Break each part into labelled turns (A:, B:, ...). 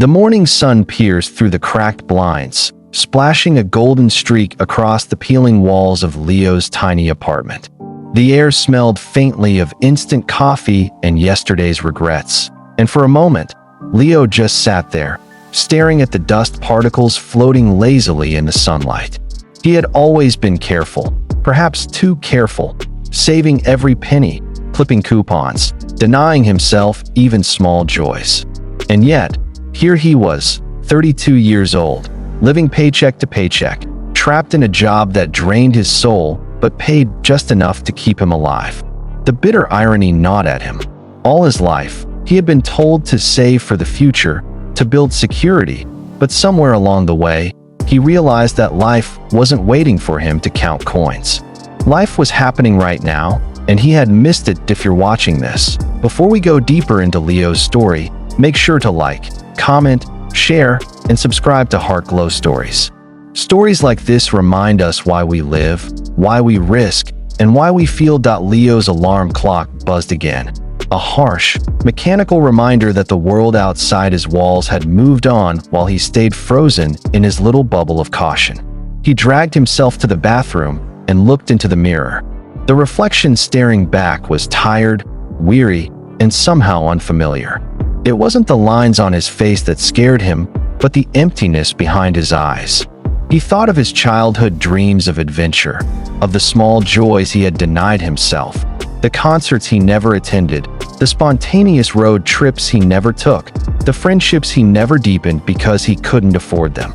A: The morning sun pierced through the cracked blinds, splashing a golden streak across the peeling walls of Leo's tiny apartment. The air smelled faintly of instant coffee and yesterday's regrets, and for a moment, Leo just sat there, staring at the dust particles floating lazily in the sunlight. He had always been careful, perhaps too careful, saving every penny, clipping coupons, denying himself even small joys. And yet, here he was, 32 years old, living paycheck to paycheck, trapped in a job that drained his soul but paid just enough to keep him alive. The bitter irony gnawed at him. All his life, he had been told to save for the future, to build security, but somewhere along the way, he realized that life wasn't waiting for him to count coins. Life was happening right now, and he had missed it. If you're watching this, before we go deeper into Leo's story, make sure to like, comment, share, and subscribe to Heartglowstories. Stories like this remind us why we live, why we risk, and why we feel. Leo's alarm clock buzzed again. A harsh, mechanical reminder that the world outside his walls had moved on while he stayed frozen in his little bubble of caution. He dragged himself to the bathroom and looked into the mirror. The reflection staring back was tired, weary, and somehow unfamiliar. It wasn't the lines on his face that scared him, but the emptiness behind his eyes. He thought of his childhood dreams of adventure, of the small joys he had denied himself, the concerts he never attended, the spontaneous road trips he never took, the friendships he never deepened because he couldn't afford them.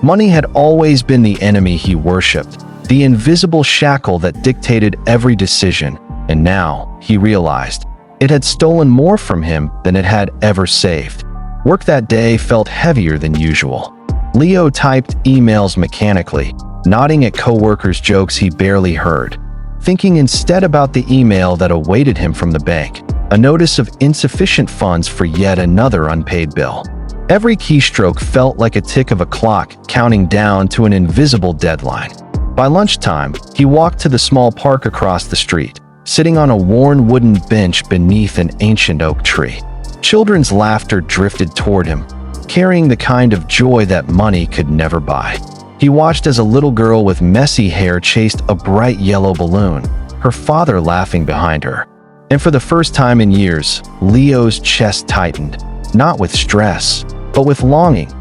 A: Money had always been the enemy he worshipped, the invisible shackle that dictated every decision, and now, he realized, it had stolen more from him than it had ever saved. Work that day felt heavier than usual. Leo typed emails mechanically, nodding at coworkers' jokes he barely heard, thinking instead about the email that awaited him from the bank, a notice of insufficient funds for yet another unpaid bill. Every keystroke felt like a tick of a clock counting down to an invisible deadline. By lunchtime, he walked to the small park across the street, sitting on a worn wooden bench beneath an ancient oak tree. Children's laughter drifted toward him, carrying the kind of joy that money could never buy. He watched as a little girl with messy hair chased a bright yellow balloon, her father laughing behind her. And for the first time in years, Leo's chest tightened, not with stress, but with longing.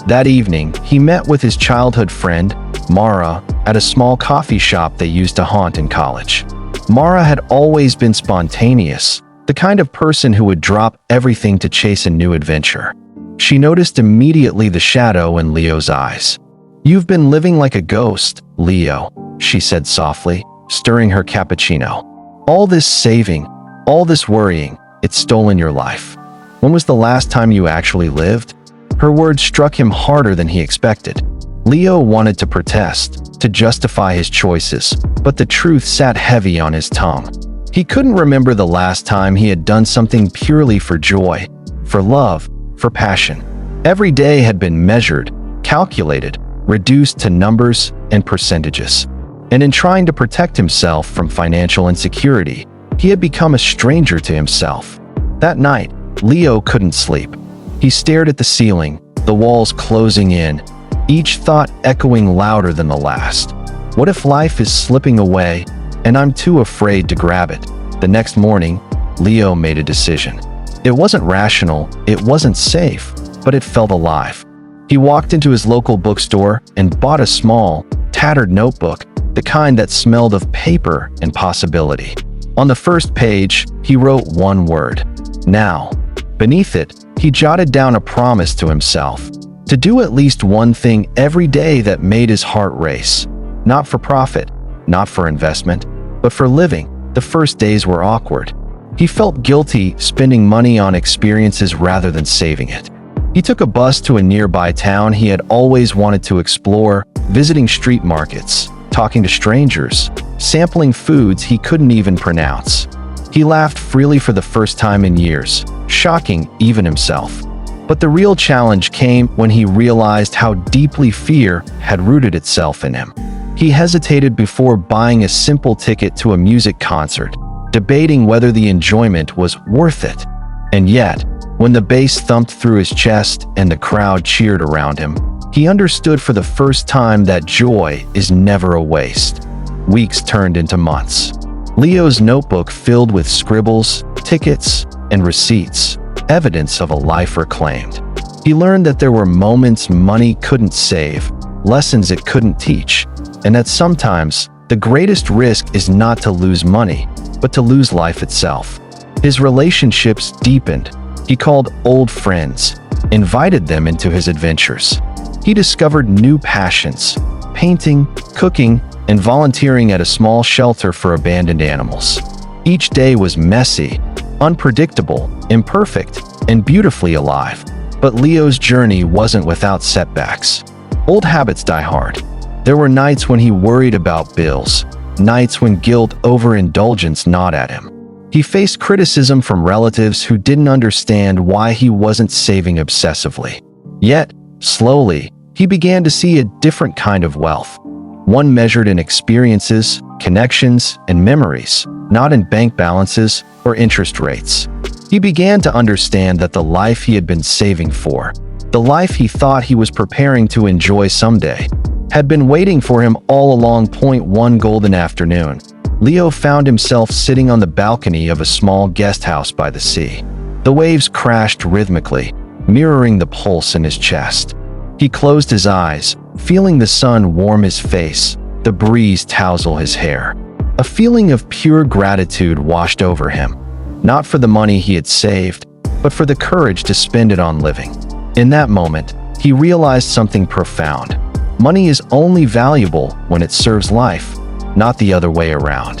A: That evening, he met with his childhood friend, Mara, at a small coffee shop they used to haunt in college. Mara had always been spontaneous, the kind of person who would drop everything to chase a new adventure. She noticed immediately the shadow in Leo's eyes. "You've been living like a ghost, Leo," she said softly, stirring her cappuccino. "All this saving, all this worrying, it's stolen your life. When was the last time you actually lived?" Her words struck him harder than he expected. Leo wanted to protest, to justify his choices, but the truth sat heavy on his tongue. He couldn't remember the last time he had done something purely for joy, for love, for passion. Every day had been measured, calculated, reduced to numbers and percentages. And in trying to protect himself from financial insecurity, he had become a stranger to himself. That night, Leo couldn't sleep. He stared at the ceiling, the walls closing in, each thought echoing louder than the last. What if life is slipping away, and I'm too afraid to grab it? The next morning, Leo made a decision. It wasn't rational, it wasn't safe, but it felt alive. He walked into his local bookstore and bought a small, tattered notebook, the kind that smelled of paper and possibility. On the first page, he wrote one word: now. Beneath it, he jotted down a promise to himself, to do at least one thing every day that made his heart race. Not for profit, not for investment, but for living. The first days were awkward. He felt guilty spending money on experiences rather than saving it. He took a bus to a nearby town he had always wanted to explore, visiting street markets, talking to strangers, sampling foods he couldn't even pronounce. He laughed freely for the first time in years, shocking even himself. But the real challenge came when he realized how deeply fear had rooted itself in him. He hesitated before buying a simple ticket to a music concert, debating whether the enjoyment was worth it. And yet, When the bass thumped through his chest and the crowd cheered around him, he understood for the first time that joy is never a waste. Weeks turned into months. Leo's notebook filled with scribbles, tickets, and receipts, evidence of a life reclaimed. He learned that there were moments money couldn't save, lessons it couldn't teach, and that sometimes the greatest risk is not to lose money, but to lose life itself. His relationships deepened. He called old friends, invited them into his adventures. He discovered new passions: painting, cooking, and volunteering at a small shelter for abandoned animals. Each day was messy, unpredictable, imperfect, and beautifully alive. But Leo's journey wasn't without setbacks. Old habits die hard. There were nights when he worried about bills, nights when guilt over indulgence gnawed at him. He faced criticism from relatives who didn't understand why he wasn't saving obsessively. Yet, slowly, he began to see a different kind of wealth, one measured in experiences, connections, and memories, not in bank balances or interest rates. He began to understand that the life he had been saving for, the life he thought he was preparing to enjoy someday, had been waiting for him all along. One golden afternoon, Leo found himself sitting on the balcony of a small guest house by the sea. The waves crashed rhythmically, mirroring the pulse in his chest. He closed his eyes, feeling the sun warm his face, the breeze tousle his hair. A feeling of pure gratitude washed over him, not for the money he had saved, but for the courage to spend it on living. In that moment, he realized something profound. Money is only valuable when it serves life, not the other way around.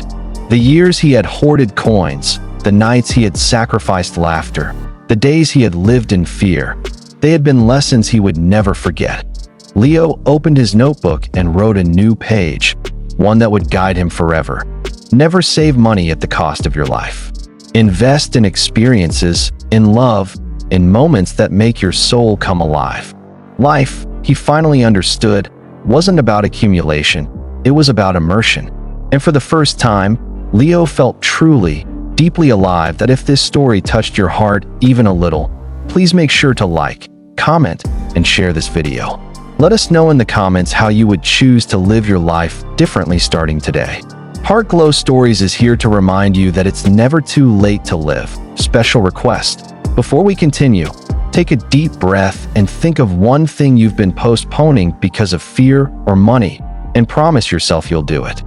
A: The years he had hoarded coins, the nights he had sacrificed laughter, the days he had lived in fear, they had been lessons he would never forget. Leo opened his notebook and wrote a new page, one that would guide him forever. Never save money at the cost of your life. Invest in experiences, in love, in moments that make your soul come alive. Life, he finally understood, wasn't about accumulation, it was about immersion. And for the first time, Leo felt truly, deeply alive. That if this story touched your heart even a little, please make sure to like, comment, and share this video. Let us know in the comments how you would choose to live your life differently starting today. Heartglow Stories is here to remind you that it's never too late to live. Special request: before we continue, take a deep breath and think of one thing you've been postponing because of fear or money, and promise yourself you'll do it.